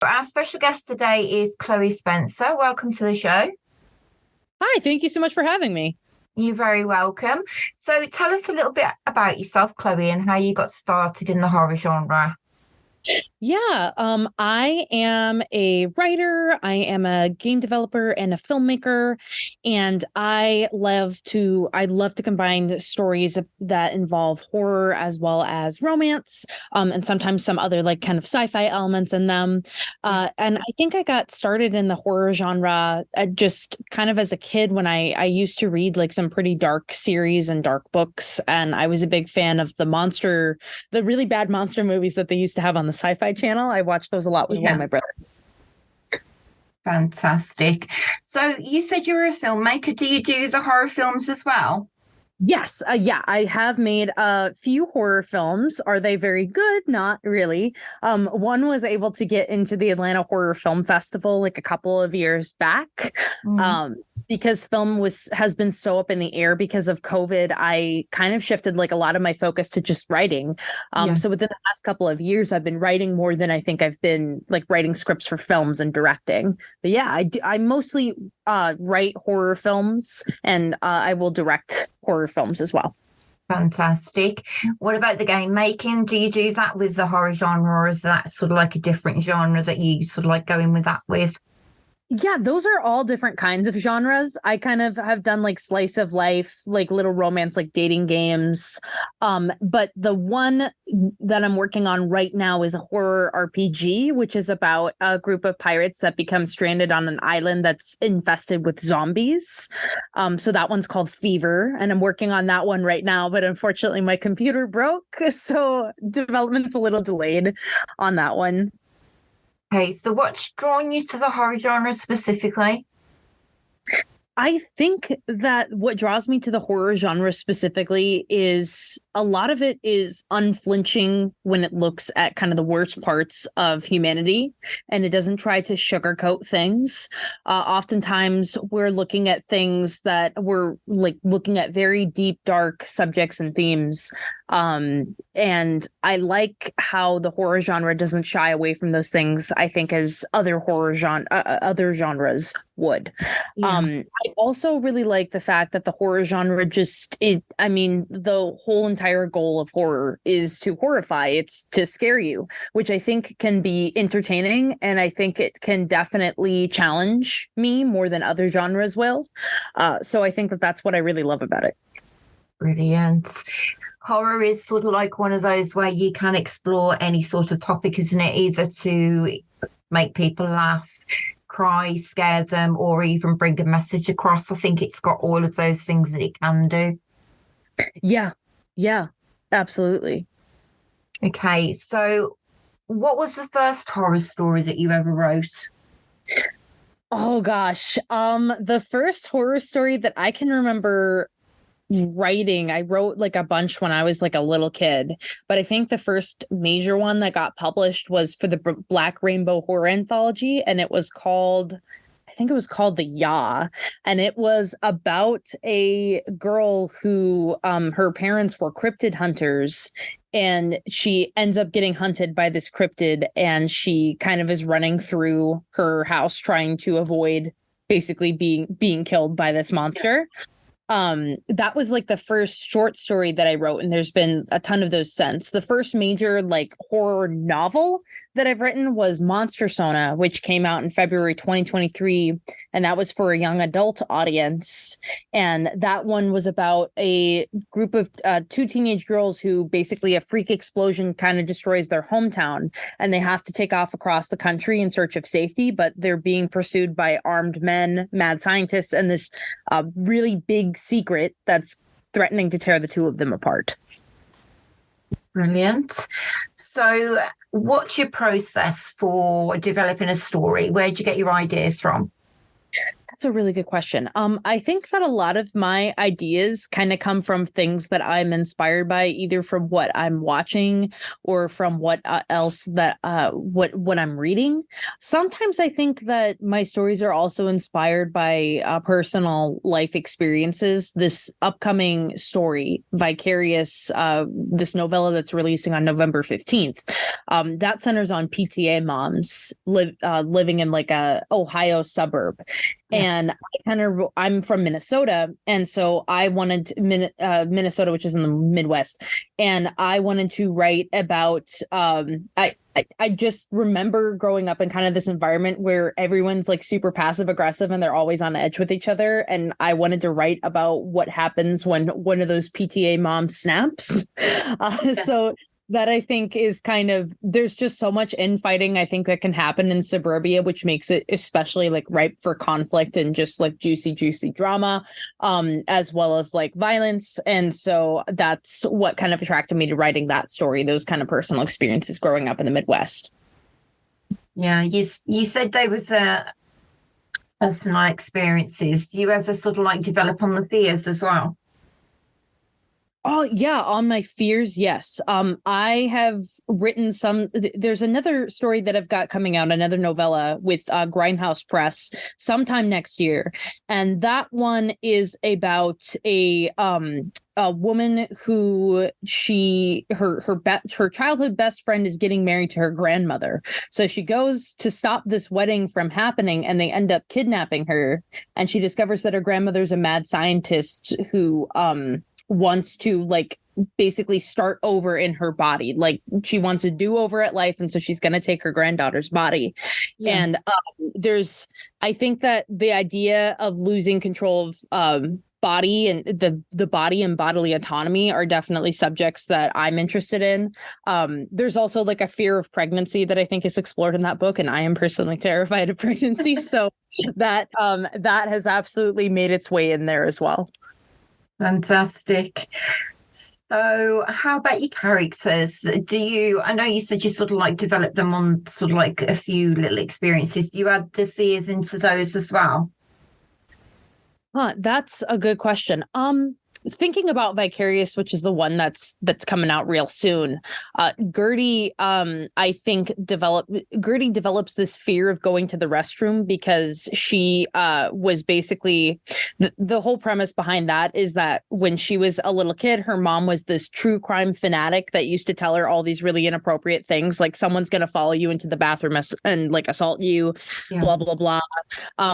Our special guest today is Chloe Spencer. Welcome to the show. Hi, thank you so much for having me. You're very welcome. So tell us a little bit about yourself, Chloe, and how you got started in the horror genre. Yeah, I am a writer, I am a game developer and a filmmaker, and I love to combine stories that involve horror as well as romance, and sometimes some other like kind of sci-fi elements in them. And I think I got started in the horror genre just kind of as a kid when I used to read like some pretty dark series and dark books, and I was a big fan of the really bad monster movies that they used to have on the Sci-Fi Channel. I watched those a lot with one of my brothers. Fantastic. So you said you were a filmmaker. Do you do the horror films as well? Yes. Yeah, I have made a few horror films. Are they very good? Not really. One was able to get into the Atlanta Horror Film Festival like a couple of years back. Because film has been so up in the air because of COVID, I kind of shifted like a lot of my focus to just writing. So within the past couple of years, I've been writing more than I think I've been like writing scripts for films and directing. But yeah, I mostly write horror films, and I will direct horror films as well. Fantastic. What about the game making? Do you do that with the horror genre, or is that sort of like a different genre that you sort of like go in with that with? Yeah, those are all different kinds of genres. I kind of have done like slice of life, like little romance, like dating games. But the one that I'm working on right now is a horror RPG, which is about a group of pirates that become stranded on an island that's infested with zombies. So that one's called Fever, and I'm working on that one right now. But unfortunately, my computer broke, so development's a little delayed on that one. Okay, so what's drawn you to the horror genre specifically? I think that what draws me to the horror genre specifically is a lot of it is unflinching when it looks at kind of the worst parts of humanity, and it doesn't try to sugarcoat things. Oftentimes we're looking at things that we're like looking at very deep, dark subjects and themes. And I like how the horror genre doesn't shy away from those things, I think, as other other genres would. I also really like the fact that the horror genre the whole entire goal of horror is to horrify. It's to scare you, which I think can be entertaining, and I think it can definitely challenge me more than other genres will. So I think that that's what I really love about it. Brilliant. Horror is sort of like one of those where you can explore any sort of topic, isn't it? Either to make people laugh, cry, scare them, or even bring a message across. I think it's got all of those things that it can do. Yeah, absolutely. Okay, so what was the first horror story that you ever wrote? Oh gosh. The first horror story that I can remember writing, I wrote like a bunch when I was like a little kid, but I think the first major one that got published was for the Black Rainbow Horror Anthology, and I think it was called The Ya, and it was about a girl who her parents were cryptid hunters, and she ends up getting hunted by this cryptid, and she kind of is running through her house trying to avoid basically being killed by this monster. That was like the first short story that I wrote, and there's been a ton of those since. The first major like horror novel that I've written was Monster Sona, which came out in February 2023, and that was for a young adult audience. And that one was about a group of two teenage girls who basically a freak explosion kind of destroys their hometown, and they have to take off across the country in search of safety, but they're being pursued by armed men, mad scientists, and this really big secret that's threatening to tear the two of them apart. Brilliant. So what's your process for developing a story? Where do you get your ideas from? That's a really good question. I think that a lot of my ideas kind of come from things that I'm inspired by, either from what I'm watching or from what else that what I'm reading. Sometimes I think that my stories are also inspired by personal life experiences. This upcoming story, Vicarious, this novella that's releasing on November 15th, that centers on PTA moms living in like a Ohio suburb. Yeah. And I'm from Minnesota. And so I wanted Minnesota, which is in the Midwest. And I wanted to write about, I just remember growing up in kind of this environment where everyone's like super passive aggressive and they're always on edge with each other. And I wanted to write about what happens when one of those PTA moms snaps. So that I think is kind of, there's just so much infighting I think that can happen in suburbia, which makes it especially like ripe for conflict and just like juicy drama, as well as like violence. And so that's what kind of attracted me to writing that story, those kind of personal experiences growing up in the Midwest. Yeah, you said they was personal experiences. Do you ever sort of like develop on the fears as well? Oh yeah, on my fears, yes. I have written there's another story that I've got coming out, another novella with Grindhouse Press sometime next year. And that one is about a woman who her childhood best friend is getting married to her grandmother. So she goes to stop this wedding from happening and they end up kidnapping her. And she discovers that her grandmother's a mad scientist who wants to like basically start over in her body. Like she wants a do-over at life. And so she's going to take her granddaughter's body. Yeah. And I think that the idea of losing control of body and the body and bodily autonomy are definitely subjects that I'm interested in. There's also like a fear of pregnancy that I think is explored in that book. And I am personally terrified of pregnancy. So that has absolutely made its way in there as well. Fantastic. So how about your characters? I know you said you sort of like developed them on sort of like a few little experiences. Do you add the fears into those as well? That's a good question. Thinking about Vicarious, which is the one that's coming out real soon, Gertie, I think Gertie develops this fear of going to the restroom because she was basically the whole premise behind that is that when she was a little kid, her mom was this true crime fanatic that used to tell her all these really inappropriate things, like someone's going to follow you into the bathroom and like assault you, blah blah blah.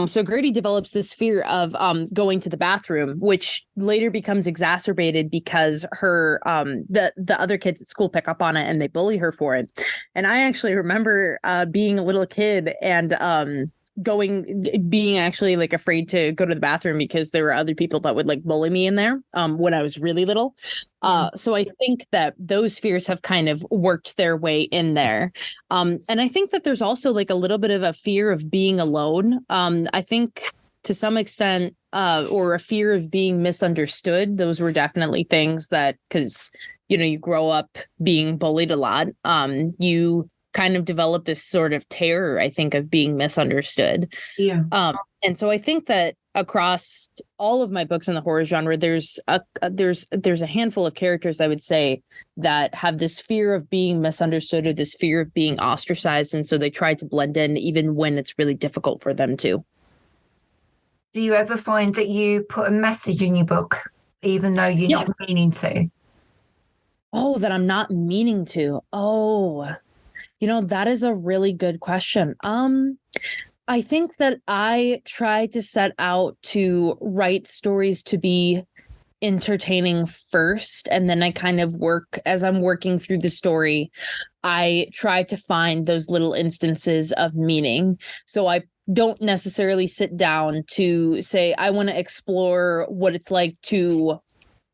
So Gertie develops this fear of going to the bathroom, which later becomes exacerbated because her the other kids at school pick up on it and they bully her for it. And I actually remember being a little kid and being actually like afraid to go to the bathroom because there were other people that would like bully me in there when I was really little. So I think that those fears have kind of worked their way in there. And I think that there's also like a little bit of a fear of being alone. I think to some extent, or a fear of being misunderstood. Those were definitely things that, because, you grow up being bullied a lot. You kind of develop this sort of terror, I think, of being misunderstood. Yeah. And so I think that across all of my books in the horror genre, there's a handful of characters, I would say, that have this fear of being misunderstood or this fear of being ostracized. And so they try to blend in even when it's really difficult for them to. Do you ever find that you put a message in your book, even though you're not meaning to? Oh, that I'm not meaning to. Oh, that is a really good question. I think that I try to set out to write stories to be entertaining first, and then I kind of as I'm working through the story, I try to find those little instances of meaning. So I don't necessarily sit down to say, I want to explore what it's like to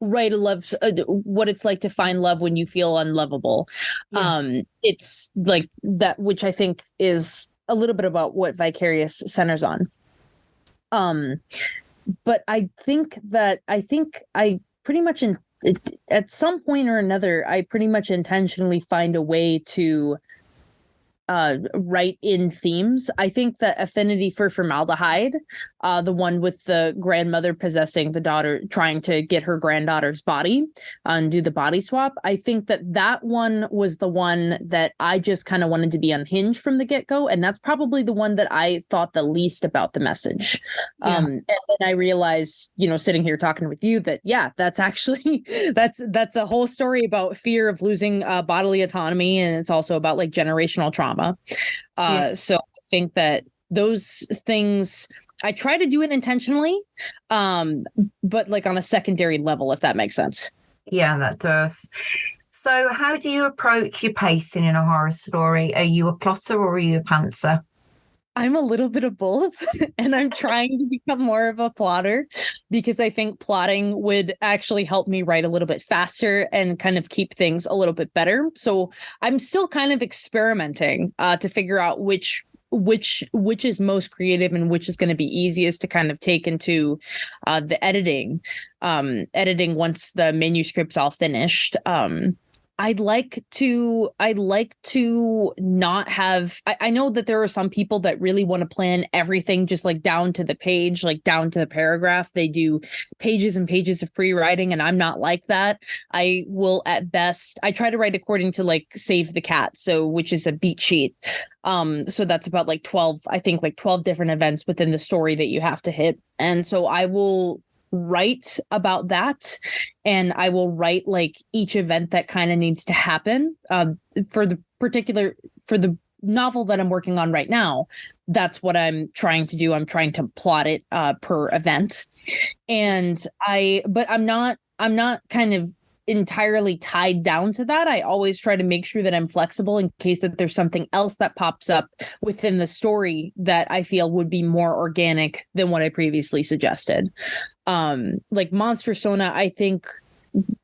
write what it's like to find love when you feel unlovable. Yeah. It's like that, which I think is a little bit about what Vicarious centers on. But I think I pretty much at some point or another, I pretty much intentionally find a way to write in themes. I think that Affinity for Formaldehyde, the one with the grandmother possessing the daughter, trying to get her granddaughter's body and do the body swap. I think that one was the one that I just kind of wanted to be unhinged from the get-go. And that's probably the one that I thought the least about the message. And then I realized, sitting here talking with you that, that's actually, that's a whole story about fear of losing bodily autonomy. And it's also about like generational trauma. So I think that those things, I try to do it intentionally, but like on a secondary level, if that makes sense. Yeah, that does. So how do you approach your pacing in a horror story? Are you a plotter or are you a pantser? I'm a little bit of both, and I'm trying to become more of a plotter because I think plotting would actually help me write a little bit faster and kind of keep things a little bit better. So I'm still kind of experimenting to figure out which is most creative and which is going to be easiest to kind of take into the editing once the manuscript's all finished. I'd like to not have, I know that there are some people that really want to plan everything just like down to the page, like down to the paragraph. They do pages and pages of pre-writing, and I'm not like that. I will at best, I try to write according to like Save the Cat, which is a beat sheet. So that's about like 12 different events within the story that you have to hit. And so I will write about that, and I will write like each event that kind of needs to happen for the novel that I'm working on right now. That's what I'm trying to do. I'm trying to plot it per event, and I'm not kind of entirely tied down to that. I always try to make sure that I'm flexible in case that there's something else that pops up within the story that I feel would be more organic than what I previously suggested. Like Monster Sona, I think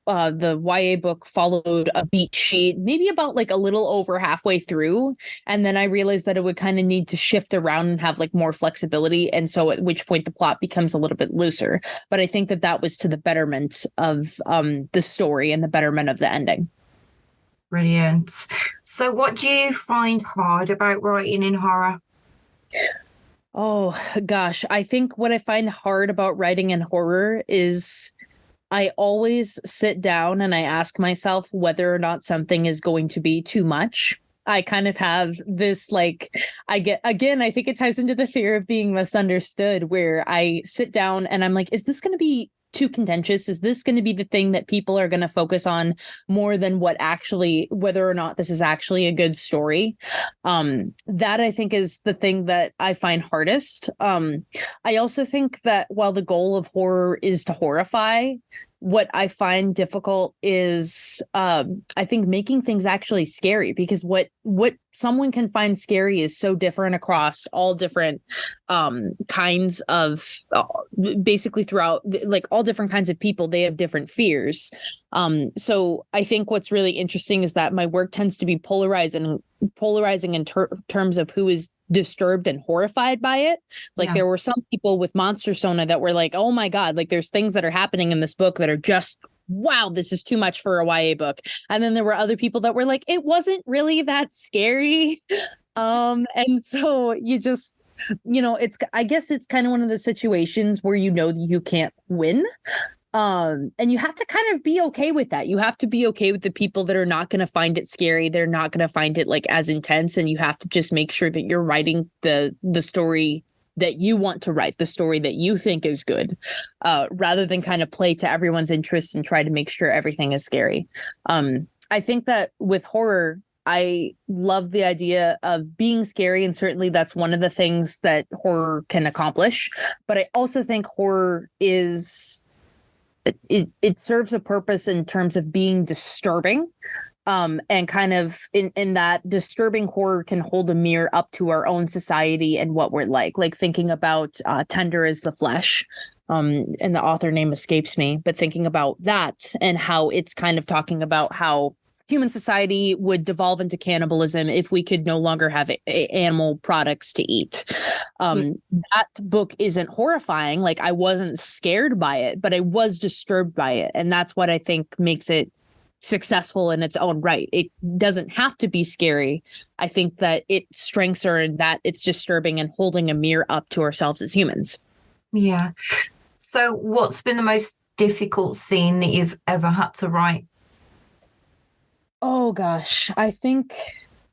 the YA book followed a beat sheet, maybe about like a little over halfway through. And then I realized that it would kind of need to shift around and have like more flexibility. And so at which point the plot becomes a little bit looser. But I think that was to the betterment of the story and the betterment of the ending. Brilliant. So what do you find hard about writing in horror? Oh, gosh. I think what I find hard about writing in horror is I always sit down and I ask myself whether or not something is going to be too much. I kind of have this, like, I think it ties into the fear of being misunderstood, where I sit down and I'm like, is this going to be too contentious? Is this going to be the thing that people are going to focus on more than whether or not this is actually a good story? That I think is the thing that I find hardest. I also think that while the goal of horror is to horrify, what I find difficult is I think making things actually scary, because what someone can find scary is so different across all different kinds of basically throughout, like all different kinds of people. They have different fears. So I think what's really interesting is that my work tends to be polarizing in terms of who is disturbed and horrified by it. Like there were some people with Monster Sona that were like, oh my God, like there's things that are happening in this book that are just, wow, this is too much for a YA book. And then there were other people that were like, it wasn't really that scary. And so you just, I guess it's kind of one of those situations where you can't win. And you have to kind of be okay with that. You have to be okay with the people that are not going to find it scary. They're not going to find it like as intense. And you have to just make sure that you're writing the story that you want to write, the story that you think is good, rather than kind of play to everyone's interests and try to make sure everything is scary. I think that with horror, I love the idea of being scary, and certainly that's one of the things that horror can accomplish. But I also think horror is... It serves a purpose in terms of being disturbing, and kind of in that disturbing horror can hold a mirror up to our own society and what we're like thinking about Tender as the Flesh, and the author name escapes me, but thinking about that and how it's kind of talking about how human society would devolve into cannibalism if we could no longer have animal products to eat. That book isn't horrifying. Like, I wasn't scared by it, but I was disturbed by it. And that's what I think makes it successful in its own right. It doesn't have to be scary. I think that its strengths are in that it's disturbing and holding a mirror up to ourselves as humans. Yeah. So what's been the most difficult scene that you've ever had to write? Oh gosh, I think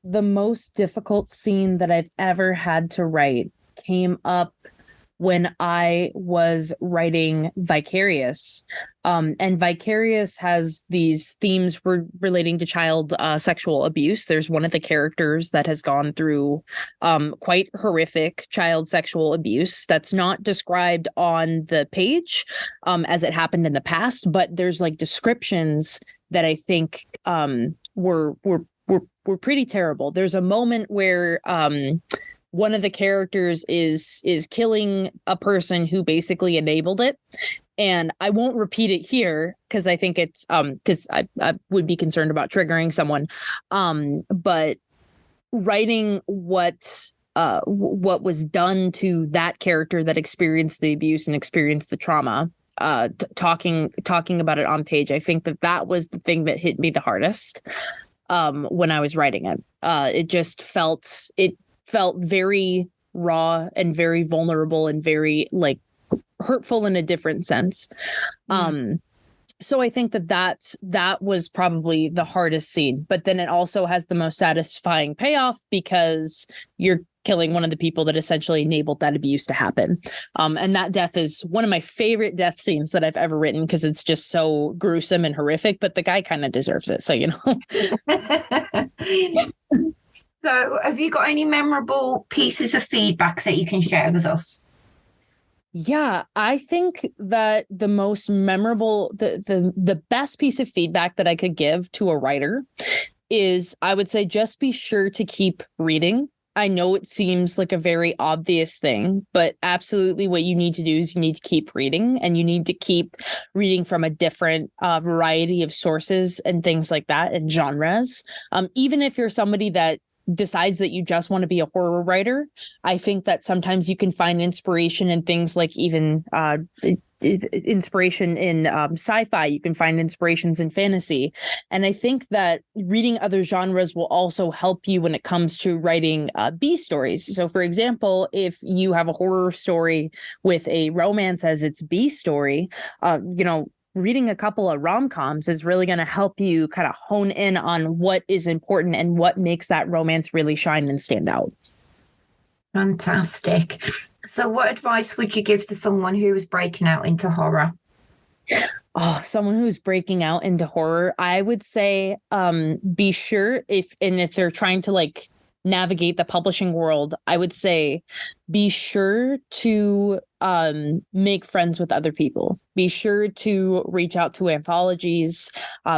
the most difficult scene that I've ever had to write came up when I was writing Vicarious. And Vicarious has these themes relating to child sexual abuse. There's one of the characters that has gone through quite horrific child sexual abuse that's not described on the page as it happened in the past, but there's like descriptions that I think were pretty terrible. There's a moment where one of the characters is killing a person who basically enabled it. And I won't repeat it here because I think it's because I would be concerned about triggering someone. But writing what was done to that character that experienced the abuse and experienced the trauma, talking about it on page, I think that was the thing that hit me the hardest when I was writing it. It felt very raw and very vulnerable and very like hurtful in a different sense. So I think that was probably the hardest scene, but then it also has the most satisfying payoff because you're killing one of the people that essentially enabled that abuse to happen. And that death is one of my favorite death scenes that I've ever written because it's just so gruesome and horrific, but the guy kind of deserves it. So, you know. So have you got any memorable pieces of feedback that you can share with us? Yeah, I think that the most memorable, the best piece of feedback that I could give to a writer is, I would say, just be sure to keep reading. I know it seems like a very obvious thing, but absolutely what you need to do is you need to keep reading, and you need to keep reading from a different variety of sources and things like that and genres. Even if you're somebody that decides that you just want to be a horror writer, I think that sometimes you can find inspiration in things like even inspiration in sci-fi. You can find inspirations in fantasy. And I think that reading other genres will also help you when it comes to writing B stories. So for example, if you have a horror story with a romance as its B story, reading a couple of rom-coms is really going to help you kind of hone in on what is important and what makes that romance really shine and stand out. Fantastic. So what advice would you give to someone who is breaking out into horror? Oh, someone who's breaking out into horror, I would say be sure if they're trying to like navigate the publishing world, I would say be sure to make friends with other people. Be sure to reach out to anthologies,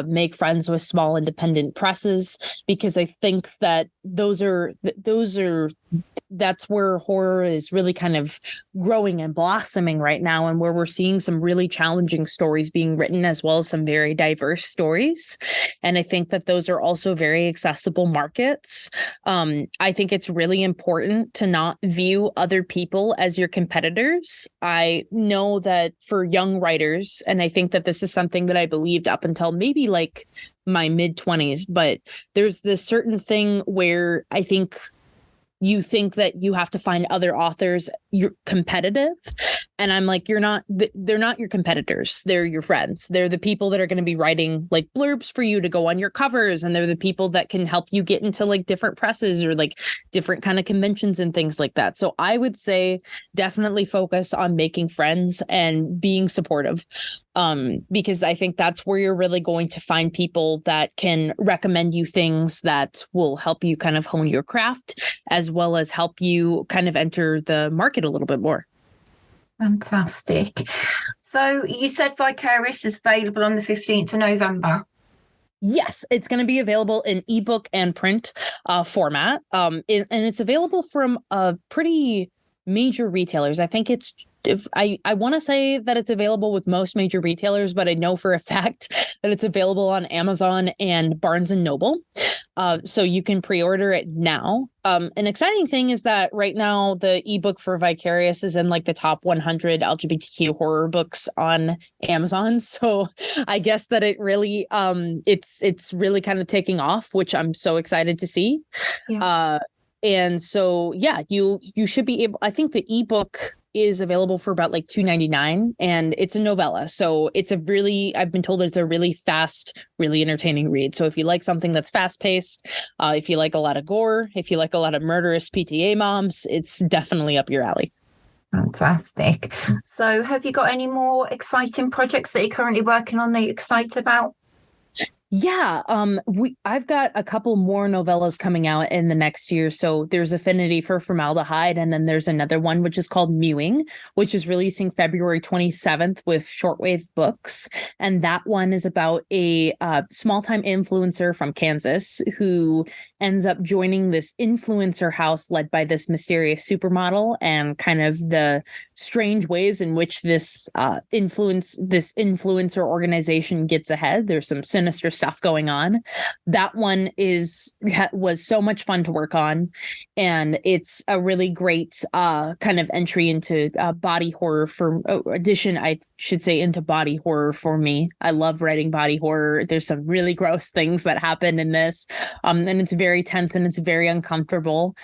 make friends with small independent presses, because I think that that's where horror is really kind of growing and blossoming right now, and where we're seeing some really challenging stories being written as well as some very diverse stories. And I think that those are also very accessible markets. I think it's really important to not view other people as your competitors. I know that for young writers, and I think that this is something that I believed up until maybe like my mid-20s, but there's this certain thing where I think you think that you have to find other authors you're competitive, and I'm like, they're not your competitors, they're your friends. They're the people that are going to be writing like blurbs for you to go on your covers, and they're the people that can help you get into like different presses or like different kind of conventions and things like that. So I would say definitely focus on making friends and being supportive, because I think that's where you're really going to find people that can recommend you things that will help you kind of hone your craft, as well as help you kind of enter the market a little bit more. Fantastic. So you said Vicarious is available on the 15th of November. Yes, it's going to be available in ebook and print format. And it's available from pretty major retailers. I think I want to say that it's available with most major retailers, but I know for a fact that it's available on Amazon and Barnes and Noble. So you can pre-order it now. An exciting thing is that right now the ebook for Vicarious is in like the top 100 LGBTQ horror books on Amazon. So I guess that it really it's really kind of taking off, which I'm so excited to see. Yeah. And so yeah, you should be able, I think the ebook is available for about like $2.99, and it's a novella. So it's a really, I've been told it's a really fast, really entertaining read. So if you like something that's fast paced, if you like a lot of gore, if you like a lot of murderous PTA moms, it's definitely up your alley. Fantastic. So have you got any more exciting projects that you're currently working on that you're excited about? Yeah, I've got a couple more novellas coming out in the next year. So there's Affinity for Formaldehyde, and then there's another one which is called Mewing, which is releasing February 27th with Shortwave Books. And that one is about a small-time influencer from Kansas who ends up joining this influencer house led by this mysterious supermodel, and kind of the strange ways in which this influencer organization gets ahead. There's some sinister stuff going on. That one was so much fun to work on, and it's a really great kind of entry into body horror addition, I should say, into body horror for me. I love writing body horror. There's some really gross things that happen in this, and it's very tense and it's very uncomfortable.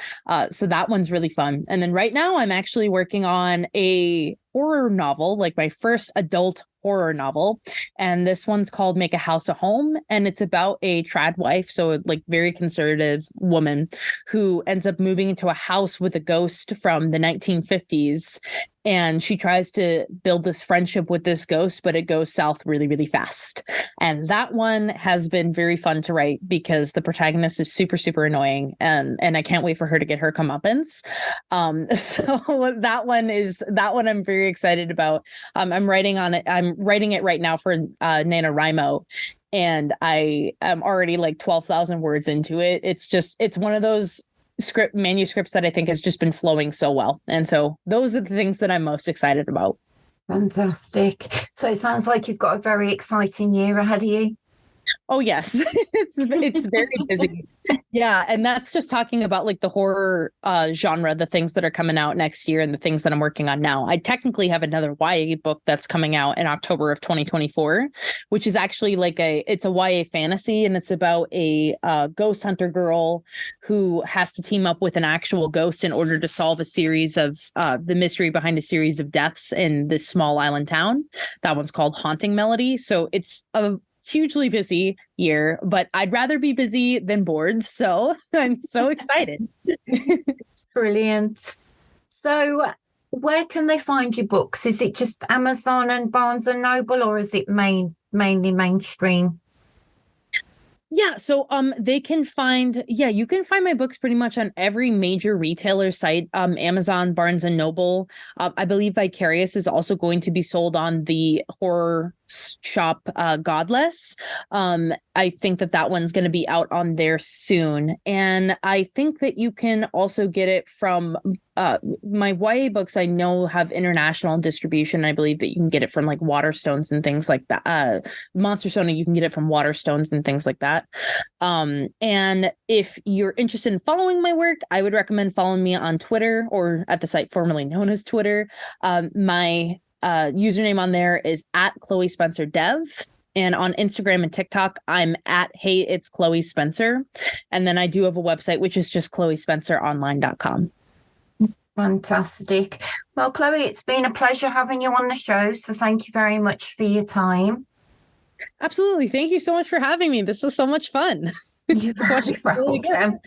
So that one's really fun. And then right now I'm actually working on a horror novel, like my first adult horror novel, and this one's called Make a House a Home, and it's about a trad wife, so like very conservative woman who ends up moving into a house with a ghost from the 1950s, and she tries to build this friendship with this ghost, but it goes south really, really fast. And that one has been very fun to write because the protagonist is super, super annoying, and I can't wait for her to get her comeuppance. So that one I'm very excited about. I'm writing on it. I'm writing it right now for NaNoWriMo, and I am already like 12,000 words into it. It's one of those manuscripts that I think has just been flowing so well. And so those are the things that I'm most excited about. Fantastic. So it sounds like you've got a very exciting year ahead of you. Oh, yes. It's very busy. Yeah. And that's just talking about like the horror genre, the things that are coming out next year and the things that I'm working on now. I technically have another YA book that's coming out in October of 2024, which is actually it's a YA fantasy, and it's about a ghost hunter girl who has to team up with an actual ghost in order to solve a series of the mystery behind a series of deaths in this small island town. That one's called Haunting Melody. So it's a hugely busy year, but I'd rather be busy than bored. So I'm so excited. Brilliant. So where can they find your books? Is it just Amazon and Barnes and Noble, or is it mainly mainstream? Yeah, so you can find my books pretty much on every major retailer site, Amazon, Barnes and Noble. I believe Vicarious is also going to be sold on the horror shop Godless. I think that one's going to be out on there soon. And I think that you can also get it from my YA books, I know, have international distribution. I believe that you can get it from like Waterstones and things like that. Monster Sona, you can get it from Waterstones and things like that. And if you're interested in following my work, I would recommend following me on Twitter, or at the site formerly known as Twitter. My username on there is @ChloeSpencerDev. And on Instagram and TikTok, I'm @Hey, it's Chloe Spencer. And then I do have a website, which is just ChloeSpencerOnline.com. Fantastic. Well, Chloe, it's been a pleasure having you on the show. So thank you very much for your time. Absolutely. Thank you so much for having me. This was so much fun. You're very welcome.